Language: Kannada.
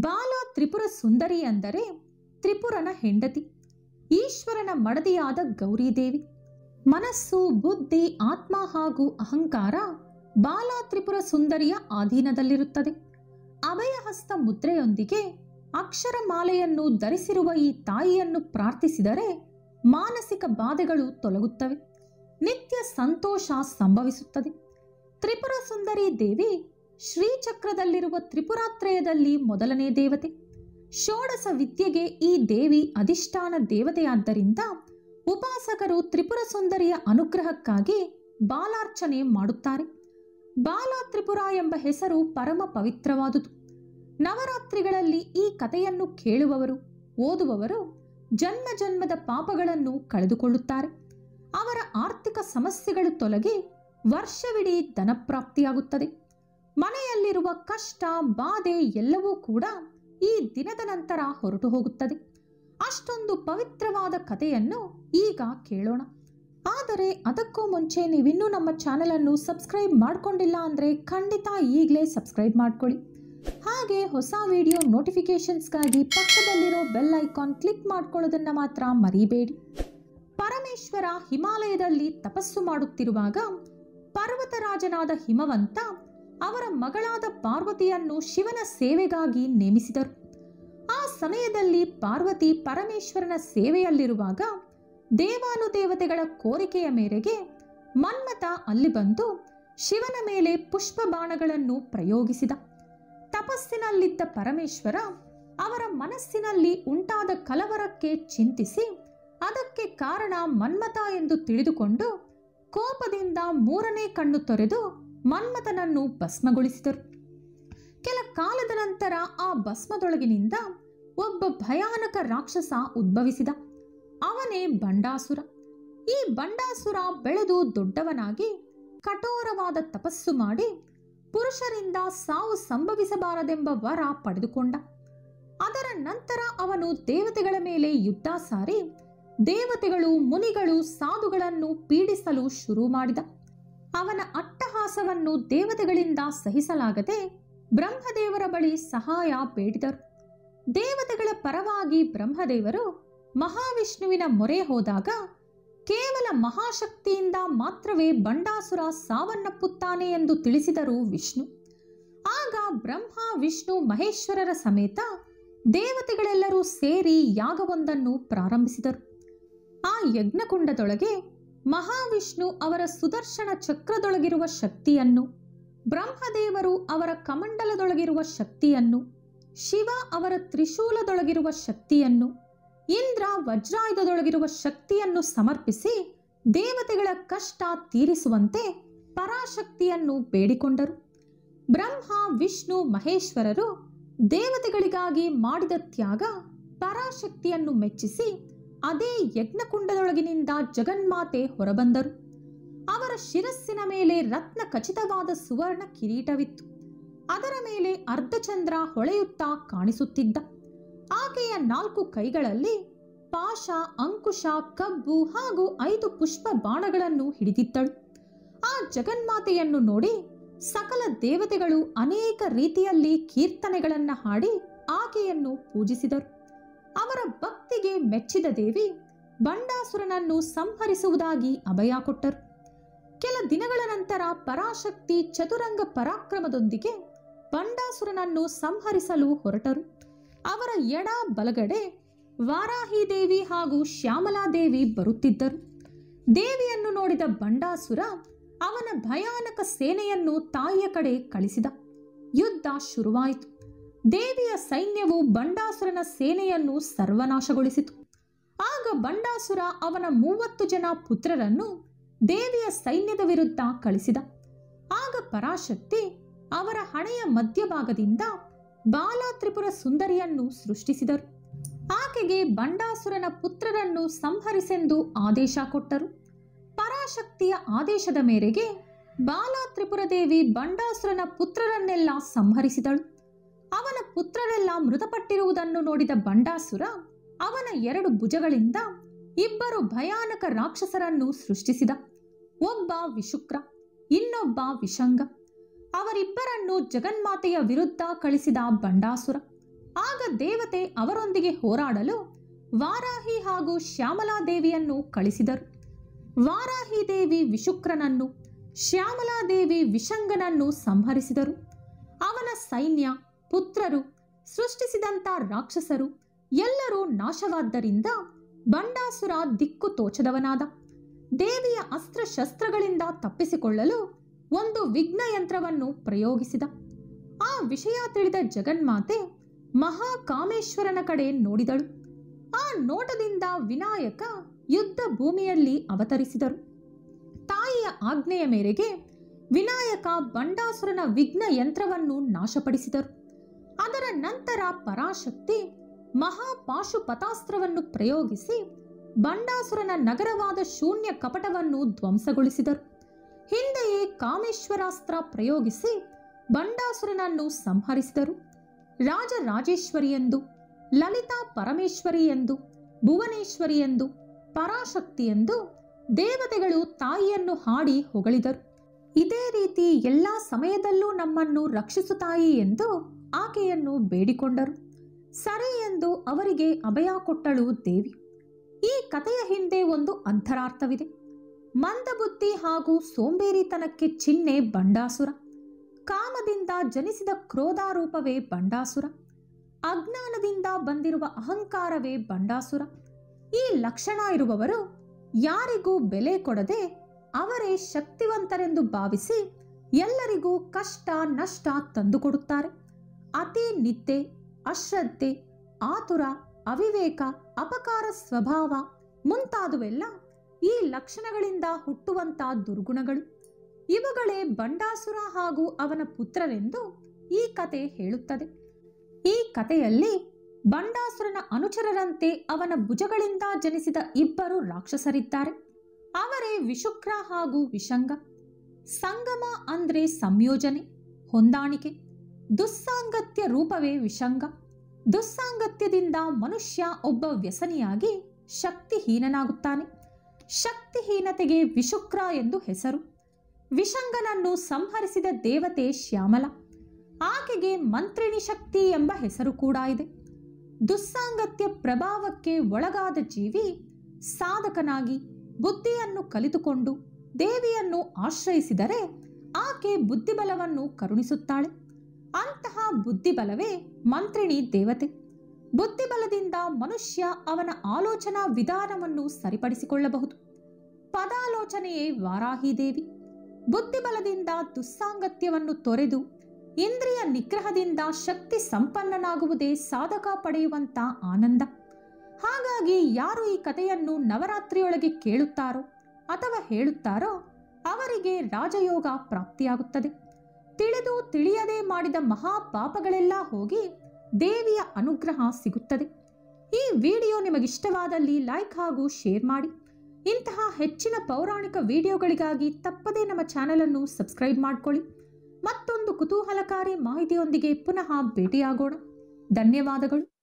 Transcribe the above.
ಬಾಲ ತ್ರಿಪುರ ಸುಂದರಿ ಅಂದರೆ ತ್ರಿಪುರನ ಹೆಂಡತಿ, ಈಶ್ವರನ ಮಡದಿಯಾದ ಗೌರಿದೇವಿ. ಮನಸ್ಸು, ಬುದ್ಧಿ, ಆತ್ಮ ಹಾಗೂ ಅಹಂಕಾರ ಬಾಲ ತ್ರಿಪುರ ಸುಂದರಿಯ ಅಧೀನದಲ್ಲಿರುತ್ತದೆ. ಅಭಯಹಸ್ತ ಮುದ್ರೆಯೊಂದಿಗೆ ಅಕ್ಷರಮಾಲೆಯನ್ನು ಧರಿಸಿರುವ ಈ ತಾಯಿಯನ್ನು ಪ್ರಾರ್ಥಿಸಿದರೆ ಮಾನಸಿಕ ಬಾಧೆಗಳು ತೊಲಗುತ್ತವೆ, ನಿತ್ಯ ಸಂತೋಷ ಸಂಭವಿಸುತ್ತದೆ. ತ್ರಿಪುರ ಸುಂದರಿ ದೇವಿ ಶ್ರೀಚಕ್ರದಲ್ಲಿರುವ ತ್ರಿಪುರಾತ್ರಯದಲ್ಲಿ ಮೊದಲನೇ ದೇವತೆ. ಷೋಡಶ ವಿದ್ಯೆಗೆ ಈ ದೇವಿ ಅಧಿಷ್ಠಾನ ದೇವತೆಯಾದ್ದರಿಂದ ಉಪಾಸಕರು ತ್ರಿಪುರ ಸುಂದರಿಯ ಅನುಗ್ರಹಕ್ಕಾಗಿ ಬಾಲಾರ್ಚನೆ ಮಾಡುತ್ತಾರೆ. ಬಾಲ ತ್ರಿಪುರ ಎಂಬ ಹೆಸರು ಪರಮ ಪವಿತ್ರವಾದುದು. ನವರಾತ್ರಿಗಳಲ್ಲಿ ಈ ಕಥೆಯನ್ನು ಕೇಳುವವರು, ಓದುವವರು ಜನ್ಮ ಜನ್ಮದ ಪಾಪಗಳನ್ನು ಕಳೆದುಕೊಳ್ಳುತ್ತಾರೆ. ಅವರ ಆರ್ಥಿಕ ಸಮಸ್ಯೆಗಳು ತೊಲಗಿ ವರ್ಷವಿಡೀ ಧನಪ್ರಾಪ್ತಿಯಾಗುತ್ತದೆ. ಮನೆಯಲ್ಲಿರುವ ಕಷ್ಟ, ಬಾಧೆ ಎಲ್ಲವೂ ಕೂಡ ಈ ದಿನದ ನಂತರ ಹೊರಟು ಹೋಗುತ್ತದೆ. ಅಷ್ಟೊಂದು ಪವಿತ್ರವಾದ ಕಥೆಯನ್ನು ಈಗ ಕೇಳೋಣ. ಆದರೆ ಅದಕ್ಕೂ ಮುಂಚೆ ನೀವಿನ್ನೂ ನಮ್ಮ ಚಾನೆಲನ್ನು ಸಬ್ಸ್ಕ್ರೈಬ್ ಮಾಡಿಕೊಂಡಿಲ್ಲ ಅಂದರೆ ಖಂಡಿತ ಈಗಲೇ ಸಬ್ಸ್ಕ್ರೈಬ್ ಮಾಡ್ಕೊಳ್ಳಿ. ಹಾಗೆ ಹೊಸ ವಿಡಿಯೋ ನೋಟಿಫಿಕೇಶನ್ಸ್ಗಾಗಿ ಪಕ್ಕದಲ್ಲಿರೋ ಬೆಲ್ ಐಕಾನ್ ಕ್ಲಿಕ್ ಮಾಡ್ಕೊಳ್ಳೋದನ್ನು ಮಾತ್ರ ಮರಿಬೇಡಿ. ಪರಮೇಶ್ವರ ಹಿಮಾಲಯದಲ್ಲಿ ತಪಸ್ಸು ಮಾಡುತ್ತಿರುವಾಗ ಪರ್ವತರಾಜನಾದ ಹಿಮವಂತ ಅವರ ಮಗಳಾದ ಪಾರ್ವತಿಯನ್ನು ಶಿವನ ಸೇವೆಗಾಗಿ ನೇಮಿಸಿದರು. ಆ ಸಮಯದಲ್ಲಿ ಪಾರ್ವತಿ ಪರಮೇಶ್ವರನ ಸೇವೆಯಲ್ಲಿರುವಾಗ ದೇವಾನುದೇವತೆಗಳ ಕೋರಿಕೆಯ ಮೇರೆಗೆ ಮನ್ಮಥ ಅಲ್ಲಿ ಬಂದು ಶಿವನ ಮೇಲೆ ಪುಷ್ಪ ಬಾಣಗಳನ್ನು ಪ್ರಯೋಗಿಸಿದ. ತಪಸ್ಸಿನಲ್ಲಿದ್ದ ಪರಮೇಶ್ವರ ಅವರ ಮನಸ್ಸಿನಲ್ಲಿ ಉಂಟಾದ ಕಲವರಕ್ಕೆ ಚಿಂತಿಸಿ ಅದಕ್ಕೆ ಕಾರಣ ಮನ್ಮಥ ಎಂದು ತಿಳಿದುಕೊಂಡು ಕೋಪದಿಂದ ಮೂರನೇ ಕಣ್ಣು ತೊರೆದು ಮನ್ಮಥನನ್ನು ಭಸ್ಮಗೊಳಿಸಿದರು. ಕೆಲ ಕಾಲದ ನಂತರ ಆ ಭಸ್ಮದೊಳಗಿನಿಂದ ಒಬ್ಬ ಭಯಾನಕ ರಾಕ್ಷಸ ಉದ್ಭವಿಸಿದ. ಅವನೇ ಬಂಡಾಸುರ. ಈ ಬಂಡಾಸುರ ಬೆಳೆದು ದೊಡ್ಡವನಾಗಿ ಕಠೋರವಾದ ತಪಸ್ಸು ಮಾಡಿ ಪುರುಷರಿಂದ ಸಾವು ಸಂಭವಿಸಬಾರದೆಂಬ ವರ ಪಡೆದುಕೊಂಡ. ಅದರ ನಂತರ ಅವನು ದೇವತೆಗಳ ಮೇಲೆ ಯುದ್ಧ ಸಾರಿ ದೇವತೆಗಳು, ಮುನಿಗಳು, ಸಾಧುಗಳನ್ನು ಪೀಡಿಸಲು ಶುರು ಮಾಡಿದ. ಅವನ ಅಟ್ಟಹಾಸವನ್ನು ದೇವತೆಗಳಿಂದ ಸಹಿಸಲಾಗದೆ ಬ್ರಹ್ಮದೇವರ ಬಳಿ ಸಹಾಯ ಬೇಡಿದರು. ದೇವತೆಗಳ ಪರವಾಗಿ ಬ್ರಹ್ಮದೇವರು ಮಹಾವಿಷ್ಣುವಿನ ಮೊರೆ ಹೋದಾಗ ಕೇವಲ ಮಹಾಶಕ್ತಿಯಿಂದ ಮಾತ್ರವೇ ಬಂಡಾಸುರ ಸಾವನ್ನಪ್ಪುತ್ತಾನೆ ಎಂದು ತಿಳಿಸಿದರು ವಿಷ್ಣು. ಆಗ ಬ್ರಹ್ಮ, ವಿಷ್ಣು, ಮಹೇಶ್ವರರ ಸಮೇತ ದೇವತೆಗಳೆಲ್ಲರೂ ಸೇರಿ ಯಾಗವೊಂದನ್ನು ಪ್ರಾರಂಭಿಸಿದರು. ಆ ಯಜ್ಞಕುಂಡದೊಳಗೆ ಮಹಾವಿಷ್ಣು ಅವರ ಸುದರ್ಶನ ಚಕ್ರದೊಳಗಿರುವ ಶಕ್ತಿಯನ್ನು, ಬ್ರಹ್ಮದೇವರು ಅವರ ಕಮಂಡಲದೊಳಗಿರುವ ಶಕ್ತಿಯನ್ನು, ಶಿವ ಅವರ ತ್ರಿಶೂಲದೊಳಗಿರುವ ಶಕ್ತಿಯನ್ನು, ಇಂದ್ರ ವಜ್ರಾಯುಧದೊಳಗಿರುವ ಶಕ್ತಿಯನ್ನು ಸಮರ್ಪಿಸಿ ದೇವತೆಗಳ ಕಷ್ಟ ತೀರಿಸುವಂತೆ ಪರಾಶಕ್ತಿಯನ್ನು ಬೇಡಿಕೊಂಡರು. ಬ್ರಹ್ಮ, ವಿಷ್ಣು, ಮಹೇಶ್ವರರು ದೇವತೆಗಳಿಗಾಗಿ ಮಾಡಿದ ತ್ಯಾಗ ಪರಾಶಕ್ತಿಯನ್ನು ಮೆಚ್ಚಿಸಿ ಅದೇ ಯಜ್ಞಕುಂಡದೊಳಗಿನಿಂದ ಜಗನ್ಮಾತೆ ಹೊರಬಂದರು. ಅವರ ಶಿರಸ್ಸಿನ ಮೇಲೆ ರತ್ನ ಖಚಿತವಾದ ಸುವರ್ಣ ಕಿರೀಟವಿತ್ತು. ಅದರ ಮೇಲೆ ಅರ್ಧಚಂದ್ರ ಹೊಳೆಯುತ್ತಾ ಕಾಣಿಸುತ್ತಿದ್ದ. ಆಕೆಯ 4 ಕೈಗಳಲ್ಲಿ ಪಾಶ, ಅಂಕುಶ, ಕಬ್ಬು ಹಾಗೂ 5 ಪುಷ್ಪ ಬಾಣಗಳನ್ನು ಹಿಡಿದಿದ್ದಳು. ಆ ಜಗನ್ಮಾತೆಯನ್ನು ನೋಡಿ ಸಕಲ ದೇವತೆಗಳು ಅನೇಕ ರೀತಿಯಲ್ಲಿ ಕೀರ್ತನೆಗಳನ್ನು ಹಾಡಿ ಆಕೆಯನ್ನು ಪೂಜಿಸಿದರು. ಅವರ ಭಕ್ತಿಗೆ ಮೆಚ್ಚಿದ ದೇವಿ ಬಂಡಾಸುರನನ್ನು ಸಂಹರಿಸುವುದಾಗಿ ಅಭಯ ಕೊಟ್ಟರು. ಕೆಲ ದಿನಗಳ ನಂತರ ಪರಾಶಕ್ತಿ ಚತುರಂಗ ಪರಾಕ್ರಮದೊಂದಿಗೆ ಬಂಡಾಸುರನನ್ನು ಸಂಹರಿಸಲು ಹೊರಟರು. ಅವರ ಎಡ ಬಲಗಡೆ ವಾರಾಹಿ ದೇವಿ ಹಾಗೂ ಶ್ಯಾಮಲಾದೇವಿ ಬರುತ್ತಿದ್ದರು. ದೇವಿಯನ್ನು ನೋಡಿದ ಬಂಡಾಸುರ ಅವನ ಭಯಾನಕ ಸೇನೆಯನ್ನು ತಾಯಿಯ ಕಡೆ ಕಳಿಸಿದ. ಯುದ್ಧ ಶುರುವಾಯಿತು. ದೇವಿಯ ಸೈನ್ಯವು ಬಂಡಾಸುರನ ಸೇನೆಯನ್ನು ಸರ್ವನಾಶಗೊಳಿಸಿತು. ಆಗ ಬಂಡಾಸುರ ಅವನ 30 ಜನ ಪುತ್ರರನ್ನು ದೇವಿಯ ಸೈನ್ಯದ ವಿರುದ್ಧ ಕಳಿಸಿದ. ಆಗ ಪರಾಶಕ್ತಿ ಅವರ ಹಣೆಯ ಮಧ್ಯಭಾಗದಿಂದ ಬಾಲ ತ್ರಿಪುರ ಸುಂದರಿಯನ್ನು ಸೃಷ್ಟಿಸಿದರು. ಆಕೆಗೆ ಬಂಡಾಸುರನ ಪುತ್ರರನ್ನು ಸಂಹರಿಸೆಂದು ಆದೇಶ ಕೊಟ್ಟರು. ಪರಾಶಕ್ತಿಯ ಆದೇಶದ ಮೇರೆಗೆ ಬಾಲ ತ್ರಿಪುರ ದೇವಿ ಬಂಡಾಸುರನ ಪುತ್ರರನ್ನೆಲ್ಲ ಸಂಹರಿಸಿದಳು. ಅವನ ಪುತ್ರರೆಲ್ಲ ಮೃತಪಟ್ಟಿರುವುದನ್ನು ನೋಡಿದ ಬಂಡಾಸುರ ಅವನ 2 ಭುಜಗಳಿಂದ 2 ಭಯಾನಕ ರಾಕ್ಷಸರನ್ನು ಸೃಷ್ಟಿಸಿದ. ಒಬ್ಬ ವಿಶುಕ್ರ, ಇನ್ನೊಬ್ಬ ವಿಷಂಗ. ಅವರಿಬ್ಬರನ್ನು ಜಗನ್ಮಾತೆಯ ವಿರುದ್ಧ ಕಳಿಸಿದ ಬಂಡಾಸುರ. ಆಗ ದೇವತೆ ಅವರೊಂದಿಗೆ ಹೋರಾಡಲು ವಾರಾಹಿ ಹಾಗೂ ಶ್ಯಾಮಲಾದೇವಿಯನ್ನು ಕಳಿಸಿದರು. ವಾರಾಹಿ ದೇವಿ ವಿಶುಕ್ರನನ್ನು, ಶ್ಯಾಮಲಾದೇವಿ ವಿಷಂಗನನ್ನು ಸಂಹರಿಸಿದರು. ಅವನ ಸೈನ್ಯ, ಪುತ್ರರು, ಸೃಷ್ಟಿಸಿದಂಥ ರಾಕ್ಷಸರು ಎಲ್ಲರೂ ನಾಶವಾದ್ದರಿಂದ ಬಂಡಾಸುರ ದಿಕ್ಕು ತೋಚದವನಾದ. ದೇವಿಯ ಅಸ್ತ್ರಶಸ್ತ್ರಗಳಿಂದ ತಪ್ಪಿಸಿಕೊಳ್ಳಲು ಒಂದು ವಿಘ್ನ ಯಂತ್ರವನ್ನು ಪ್ರಯೋಗಿಸಿದ. ಆ ವಿಷಯ ತಿಳಿದ ಜಗನ್ಮಾತೆ ಮಹಾಕಾಮೇಶ್ವರನ ಕಡೆ ನೋಡಿದಳು. ಆ ನೋಟದಿಂದ ವಿನಾಯಕ ಯುದ್ಧ ಭೂಮಿಯಲ್ಲಿ ಅವತರಿಸಿದರು. ತಾಯಿಯ ಆಜ್ಞೆಯ ಮೇರೆಗೆ ವಿನಾಯಕ ಬಂಡಾಸುರನ ವಿಘ್ನ ಯಂತ್ರವನ್ನು ನಾಶಪಡಿಸಿದರು. ಅದರ ನಂತರ ಪರಾಶಕ್ತಿ ಮಹಾಪಾಶುಪತಾಸ್ತ್ರವನ್ನು ಪ್ರಯೋಗಿಸಿ ಬಂಡಾಸುರನ ನಗರವಾದ ಶೂನ್ಯ ಕಪಟವನ್ನು ಧ್ವಂಸಗೊಳಿಸಿದರು. ಹಿಂದೆಯೇ ಕಾಮೇಶ್ವರಾಸ್ತ್ರ ಪ್ರಯೋಗಿಸಿ ಬಂಡಾಸುರನನ್ನು ಸಂಹರಿಸಿದರು. ರಾಜರಾಜೇಶ್ವರಿ ಎಂದು, ಲಲಿತಾ ಪರಮೇಶ್ವರಿ ಎಂದು, ಭುವನೇಶ್ವರಿ ಎಂದು, ಪರಾಶಕ್ತಿ ಎಂದು ದೇವತೆಗಳು ತಾಯಿಯನ್ನು ಹಾಡಿ ಹೊಗಳಿದರು. ಇದೇ ರೀತಿ ಎಲ್ಲ ಸಮಯದಲ್ಲೂ ನಮ್ಮನ್ನು ರಕ್ಷಿಸು ತಾಯಿ ಎಂದು ಆಕೆಯನ್ನು ಬೇಡಿಕೊಂಡರು. ಸರಿ ಎಂದು ಅವರಿಗೆ ಅಭಯ ಕೊಟ್ಟಳು ದೇವಿ. ಈ ಕಥೆಯ ಹಿಂದೆ ಒಂದು ಅಂತರಾರ್ಥವಿದೆ. ಮಂದಬುದ್ಧಿ ಹಾಗೂ ಸೋಂಬೇರಿತನಕ್ಕೆ ಚಿಹ್ನೆ ಬಂಡಾಸುರ. ಕಾಮದಿಂದ ಜನಿಸಿದ ಕ್ರೋಧಾರೂಪವೇ ಬಂಡಾಸುರ. ಅಜ್ಞಾನದಿಂದ ಬಂದಿರುವ ಅಹಂಕಾರವೇ ಬಂಡಾಸುರ. ಈ ಲಕ್ಷಣ ಇರುವವರು ಯಾರಿಗೂ ಬೆಲೆ ಕೊಡದೆ ಅವರೇ ಶಕ್ತಿವಂತರೆಂದು ಭಾವಿಸಿ ಎಲ್ಲರಿಗೂ ಕಷ್ಟ ನಷ್ಟ ತಂದುಕೊಡುತ್ತಾರೆ. ಅತಿ ನಿದ್ದೆ, ಅಶ್ರದ್ಧೆ, ಆತುರ, ಅವಿವೇಕ, ಅಪಕಾರ ಸ್ವಭಾವ ಮುಂತಾದವೆಲ್ಲ ಈ ಲಕ್ಷಣಗಳಿಂದ ಹುಟ್ಟುವಂತ ದುರ್ಗುಣಗಳು. ಇವುಗಳೇ ಬಂಡಾಸುರ ಹಾಗೂ ಅವನ ಪುತ್ರರೆಂದು ಈ ಕತೆ ಹೇಳುತ್ತದೆ. ಈ ಕಥೆಯಲ್ಲಿ ಬಂಡಾಸುರನ ಅನುಚರರಂತೆ ಅವನ ಭುಜಗಳಿಂದ ಜನಿಸಿದ ಇಬ್ಬರು ರಾಕ್ಷಸರಿದ್ದಾರೆ. ಅವರೇ ವಿಶುಕ್ರ ಹಾಗೂ ವಿಷಂಗ. ಸಂಗಮ ಅಂದ್ರೆ ಸಂಯೋಜನೆ, ಹೊಂದಾಣಿಕೆ. ದುಸ್ಸಾಂಗತ್ಯ ರೂಪವೇ ವಿಷಂಗ. ದುಸ್ಸಾಂಗತ್ಯದಿಂದ ಮನುಷ್ಯ ಒಬ್ಬ ವ್ಯಸನಿಯಾಗಿ ಶಕ್ತಿಹೀನನಾಗುತ್ತಾನೆ. ಶಕ್ತಿಹೀನತೆಗೆ ವಿಶುಕ್ರ ಎಂದು ಹೆಸರು. ವಿಷಂಗನನ್ನು ಸಂಹರಿಸಿದ ದೇವತೆ ಶ್ಯಾಮಲ. ಆಕೆಗೆ ಮಂತ್ರಿಣಿ ಶಕ್ತಿ ಎಂಬ ಹೆಸರು ಕೂಡ ಇದೆ. ದುಸ್ಸಾಂಗತ್ಯ ಪ್ರಭಾವಕ್ಕೆ ಒಳಗಾದ ಜೀವಿ ಸಾಧಕನಾಗಿ ಬುದ್ಧಿಯನ್ನು ಕಲಿತುಕೊಂಡು ದೇವಿಯನ್ನು ಆಶ್ರಯಿಸಿದರೆ ಆಕೆ ಬುದ್ಧಿಬಲವನ್ನು ಕರುಣಿಸುತ್ತಾಳೆ. ಅಂತಹ ಬುದ್ಧಿಬಲವೇ ಮಂತ್ರಿಣಿ ದೇವತೆ. ಬುದ್ಧಿಬಲದಿಂದ ಮನುಷ್ಯ ಅವನ ಆಲೋಚನಾ ವಿಧಾನವನ್ನು ಸರಿಪಡಿಸಿಕೊಳ್ಳಬಹುದು. ಪದಾಲೋಚನೆಯೇ ವಾರಾಹಿ ದೇವಿ. ಬುದ್ಧಿಬಲದಿಂದ ದುಸ್ಸಾಂಗತ್ಯವನ್ನು ತೊರೆದು ಇಂದ್ರಿಯ ನಿಗ್ರಹದಿಂದ ಶಕ್ತಿ ಸಂಪನ್ನನಾಗುವುದೇ ಸಾಧಕ ಪಡೆಯುವಂತ ಆನಂದ. ಹಾಗಾಗಿ ಯಾರು ಈ ಕಥೆಯನ್ನು ನವರಾತ್ರಿಯೊಳಗೆ ಕೇಳುತ್ತಾರೋ ಅಥವಾ ಹೇಳುತ್ತಾರೋ ಅವರಿಗೆ ರಾಜಯೋಗ ಪ್ರಾಪ್ತಿಯಾಗುತ್ತದೆ. ತಿಳಿದು ತಿಳಿಯದೆ ಮಾಡಿದ ಮಹಾಪಾಪಗಳೆಲ್ಲ ಹೋಗಿ ದೇವಿಯ ಅನುಗ್ರಹ ಸಿಗುತ್ತದೆ. ಈ ವಿಡಿಯೋ ನಿಮಗಿಷ್ಟವಾದಲ್ಲಿ ಲೈಕ್ ಹಾಗೂ ಶೇರ್ ಮಾಡಿ. ಇಂತಹ ಹೆಚ್ಚಿನ ಪೌರಾಣಿಕ ವಿಡಿಯೋಗಳಿಗಾಗಿ ತಪ್ಪದೇ ನಮ್ಮ ಚಾನೆಲ್ ಅನ್ನು ಸಬ್ಸ್ಕ್ರೈಬ್ ಮಾಡಿಕೊಳ್ಳಿ. ಮತ್ತೊಂದು ಕುತೂಹಲಕಾರಿ ಮಾಹಿತಿಯೊಂದಿಗೆ ಪುನಃ ಭೇಟಿಯಾಗೋಣ. ಧನ್ಯವಾದಗಳು.